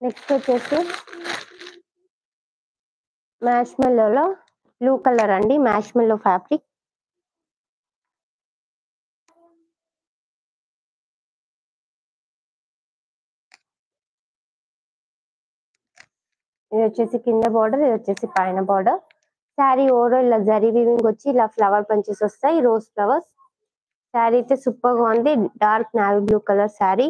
Next వచ్చేసి మ్యాష్మెల్లోలో blue colour అండి, marshmallow fabric. ఇది వచ్చేసి కింద బార్డర్, ఇది వచ్చేసి పైన బార్డర్. శారీ ఓవరాల్ ఇలా జరీ వీవింగ్ వచ్చి ఇలా ఫ్లవర్ పంచెస్ వస్తాయి, రోజ్ ఫ్లవర్స్. శారీ అయితే సూపర్ గా ఉంది, dark navy blue colour sari.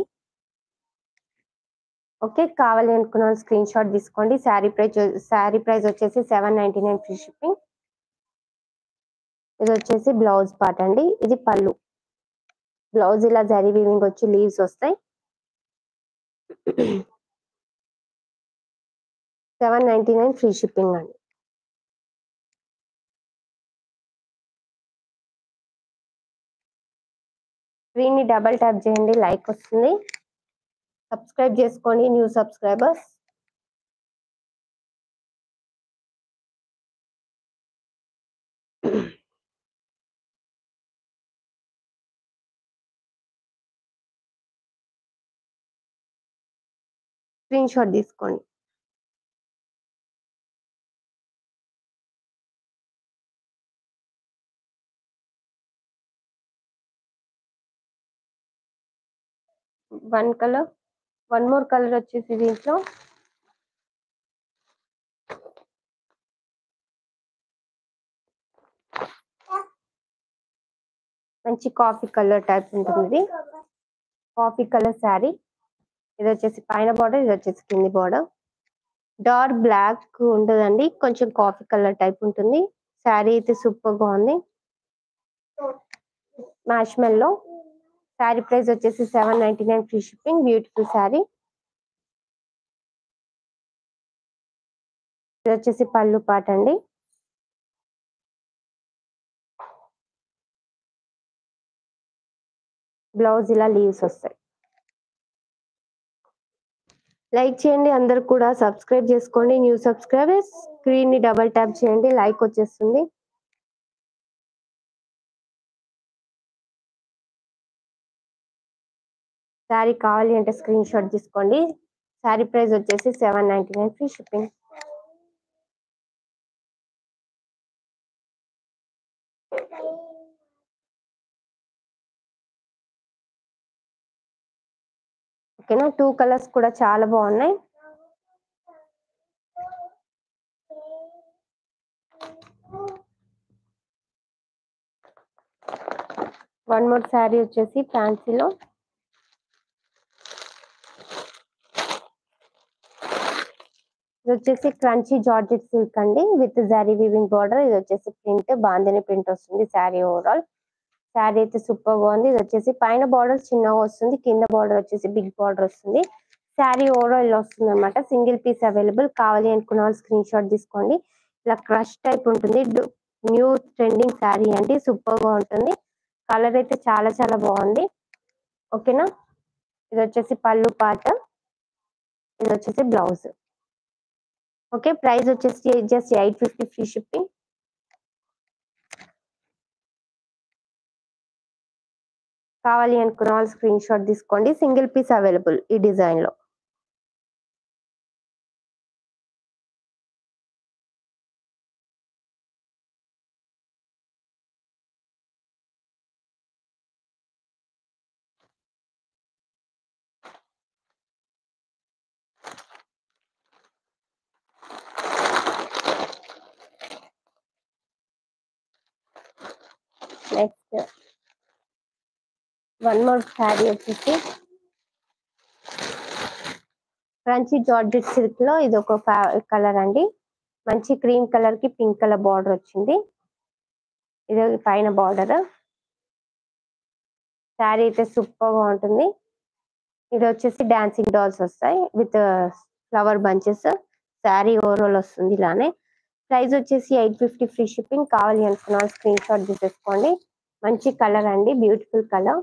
Okay, కావాలి అనుకున్న స్క్రీన్ షాట్ తీసుకోండి. శారీ ప్రైస్ వచ్చేసి 799 ఫ్రీ షిప్పింగ్. ఇది వచ్చేసి బ్లౌజ్ పార్ట్ అండి, ఇది పళ్ళు. బ్లౌజ్ ఇలా జరీ వీవింగ్ వచ్చి లీవ్స్ వస్తాయి. 799 ఫ్రీ షిప్పింగ్ అండి. స్క్రీన్ ని డబల్ ట్యాప్ చేయండి, లైక్ వస్తుంది. సబ్స్క్రైబ్ చేసుకోండి న్యూ సబ్స్క్రైబర్స్. స్క్రీన్ షాట్ తీసుకోండి. One colour, one more colour వచ్చేసి దీంట్లో మంచి కాఫీ కలర్ టైప్ ఉంటుంది. Coffee colour sari. ఇది వచ్చేసి పైన బార్డర్, ఇది వచ్చేసి కింది బార్డర్. డార్క్ బ్లాక్ ఉంటుందండి, కొంచెం కాఫీ కలర్ టైప్ ఉంటుంది. శారీ అయితే సూపర్ గా ఉంది. మ్యాష్మెల్లో శారీ ప్రైస్ వచ్చేసి 799 ఫ్రీ షిప్పింగ్. బ్యూటిఫుల్ శారీ. ఇది వచ్చేసి పళ్ళు పాట అండి. బ్లౌజ్ ఇలా లీవ్స్ వస్తాయి. లైక్ చేయండి, అందరు కూడా సబ్స్క్రైబ్ చేసుకోండి న్యూ సబ్స్క్రైబర్స్. స్క్రీన్ ని డబల్ ట్యాప్ చేయండి, లైక్ వచ్చేస్తుంది. శారీ కావాలి అంటే స్క్రీన్ షాట్ తీసుకోండి. శారీ ప్రైస్ వచ్చేసి 799 ఫ్రీ షిప్పింగ్. ఓకేనా, 2 కలర్స్ కూడా చాలా బాగున్నాయి. వన్ మోర్ శారీ వచ్చేసి ఫ్యాన్సీలో. ఇది వచ్చేసి క్రంచీ జార్జెట్ సిల్క్ అండి, విత్ జరీ వీవింగ్ బార్డర్. ఇది వచ్చేసి ప్రింట్, బాందిని ప్రింట్ వస్తుంది శారీ ఓవరాల్. శారీ అయితే సూపర్ గా ఉంది. ఇది వచ్చేసి పైన బార్డర్ చిన్నగా వస్తుంది, కింద బార్డర్ వచ్చేసి బిగ్ బార్డర్ వస్తుంది. శారీ ఓవరాల్ వస్తుంది అనమాట. Single piece available. కావాలి అనుకున్న వాళ్ళు స్క్రీన్ షాట్ తీసుకోండి. ఇలా క్రష్ టైప్ ఉంటుంది, న్యూ ట్రెండింగ్ శారీ అండి, సూపర్ గా ఉంటుంది. కలర్ అయితే చాలా చాలా బాగుంది. ఓకేనా, ఇది వచ్చేసి పళ్ళు పార్ట్, ఇది వచ్చేసి బ్లౌజ్. ఓకే, ప్రైస్ వచ్చేసి జస్ట్ 850 ఫ్రీ షిప్పింగ్. కావాలి అనుకున్న వాళ్ళు స్క్రీన్ షాట్ తీసుకోండి. సింగిల్ పీస్ అవైలబుల్ ఈ డిజైన్ లో. నెక్స్ట్ వన్ మోర్ శారీ వచ్చేసి క్రంచీ జార్జెట్ సిల్క్ లో ఇది ఒక కలర్ అండి. మంచి క్రీమ్ కలర్ కి పింక్ కలర్ బార్డర్ వచ్చింది. ఇది పైన బార్డర్. శారీ అయితే సూపర్ గా ఉంటుంది. ఇది వచ్చేసి డాన్సింగ్ డాల్స్ వస్తాయి with flower bunches. Sari overall వస్తుంది ఇలానే. ప్రైస్ వచ్చేసి 850 ఫ్రీ షిప్పింగ్. కావాలి అనుకున్న స్క్రీన్ షాట్ తీసేసుకోండి. మంచి కలర్ అండి, బ్యూటిఫుల్ కలర్.